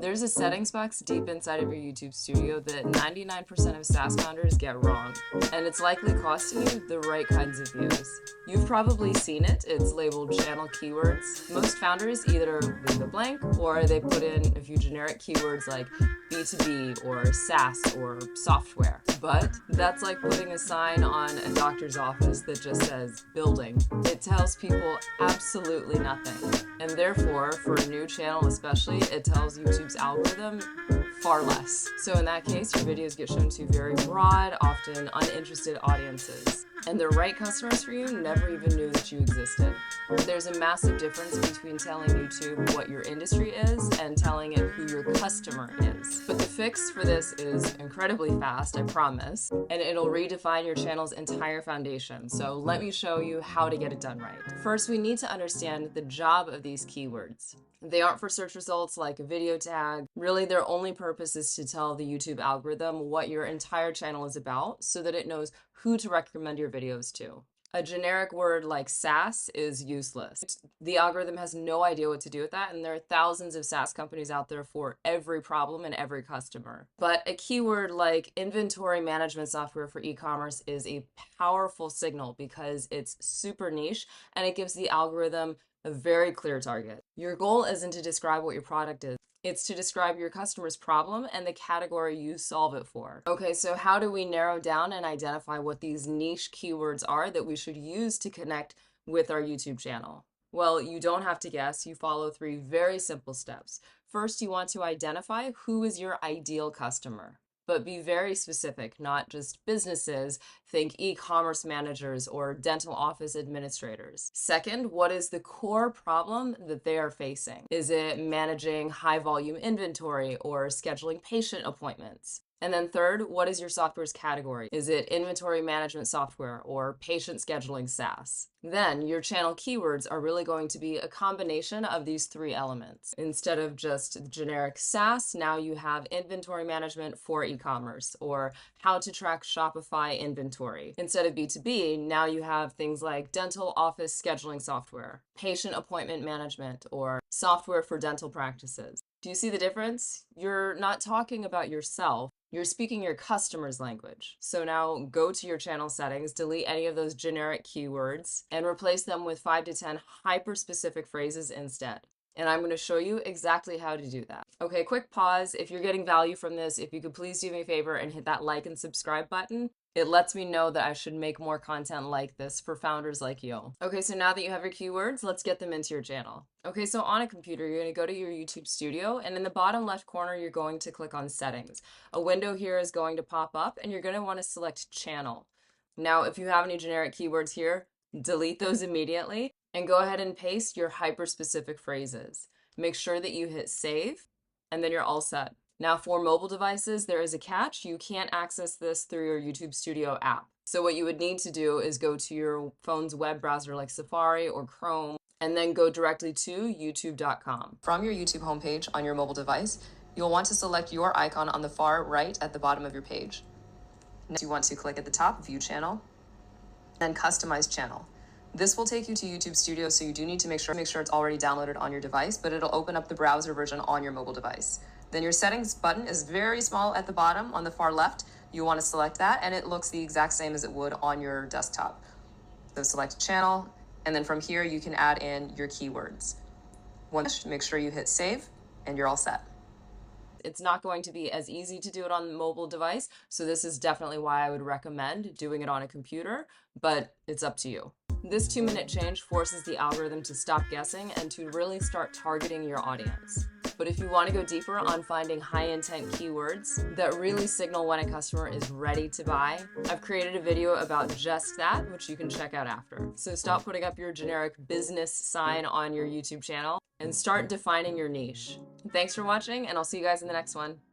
There's a settings box deep inside of your YouTube studio that 99% of SaaS founders get wrong, and it's likely costing you the right kinds of views. You've probably seen it. It's labeled channel keywords. Most founders either leave it blank or they put in a few generic keywords like B2B or SaaS or software. But that's like putting a sign on a doctor's office that just says building. It tells people absolutely nothing. And therefore, for a new channel especially, it tells YouTube's algorithm far less. So in that case, your videos get shown to very broad, often uninterested audiences. And the right customers for you never even knew that you existed. There's a massive difference between telling YouTube what your industry is and telling it who your customer is. But the fix for this is incredibly fast, I promise, and it'll redefine your channel's entire foundation. So let me show you how to get it done right. First, we need to understand the job of these keywords. They aren't for search results like a video tag. Really, their only purpose is to tell the YouTube algorithm what your entire channel is about so that it knows who to recommend your videos to. A generic word like SaaS is useless. The algorithm has no idea what to do with that, and there are thousands of SaaS companies out there for every problem and every customer. But a keyword like inventory management software for e-commerce is a powerful signal because it's super niche and it gives the algorithm a very clear target. Your goal isn't to describe what your product is. It's to describe your customer's problem and the category you solve it for. Okay, so how do we narrow down and identify what these niche keywords are that we should use to connect with our YouTube channel? Well, you don't have to guess. You follow 3 very simple steps. First, you want to identify who is your ideal customer. But be very specific, not just businesses. Think e-commerce managers or dental office administrators. Second, what is the core problem that they are facing? Is it managing high volume inventory or scheduling patient appointments? And then third, what is your software's category? Is it inventory management software or patient scheduling SaaS? Then your channel keywords are really going to be a combination of these 3 elements. Instead of just generic SaaS, now you have inventory management for e-commerce or how to track Shopify inventory. Instead of B2B, now you have things like dental office scheduling software, patient appointment management, or software for dental practices. Do you see the difference? You're not talking about yourself. You're speaking your customer's language. So now go to your channel settings, delete any of those generic keywords, and replace them with 5 to 10 hyper-specific phrases instead. And I'm going to show you exactly how to do that. Okay, quick pause. If you're getting value from this, if you could please do me a favor and hit that like and subscribe button. It lets me know that I should make more content like this for founders like you. Okay, so now that you have your keywords, let's get them into your channel. Okay, so on a computer, you're going to go to your YouTube studio, and in the bottom left corner, you're going to click on settings. A window here is going to pop up, and you're going to want to select channel. Now, if you have any generic keywords here, delete those immediately and go ahead and paste your hyper-specific phrases. Make sure that you hit save, and then you're all set. Now for mobile devices, there is a catch. You can't access this through your YouTube Studio app. So what you would need to do is go to your phone's web browser like Safari or Chrome, and then go directly to youtube.com. From your YouTube homepage on your mobile device, you'll want to select your icon on the far right at the bottom of your page. Next, you want to click at the top, View Channel, then Customize Channel. This will take you to YouTube Studio, so you do need to make sure it's already downloaded on your device, but it'll open up the browser version on your mobile device. Then your settings button is very small at the bottom on the far left. You want to select that, and it looks the exact same as it would on your desktop. So select channel, and then from here you can add in your keywords. Once, make sure you hit save, and you're all set. It's not going to be as easy to do it on the mobile device, so this is definitely why I would recommend doing it on a computer, but it's up to you. This 2-minute change forces the algorithm to stop guessing and to really start targeting your audience. But if you want to go deeper on finding high-intent keywords that really signal when a customer is ready to buy, I've created a video about just that, which you can check out after. So stop putting up your generic business sign on your YouTube channel and start defining your niche. Thanks for watching, and I'll see you guys in the next one.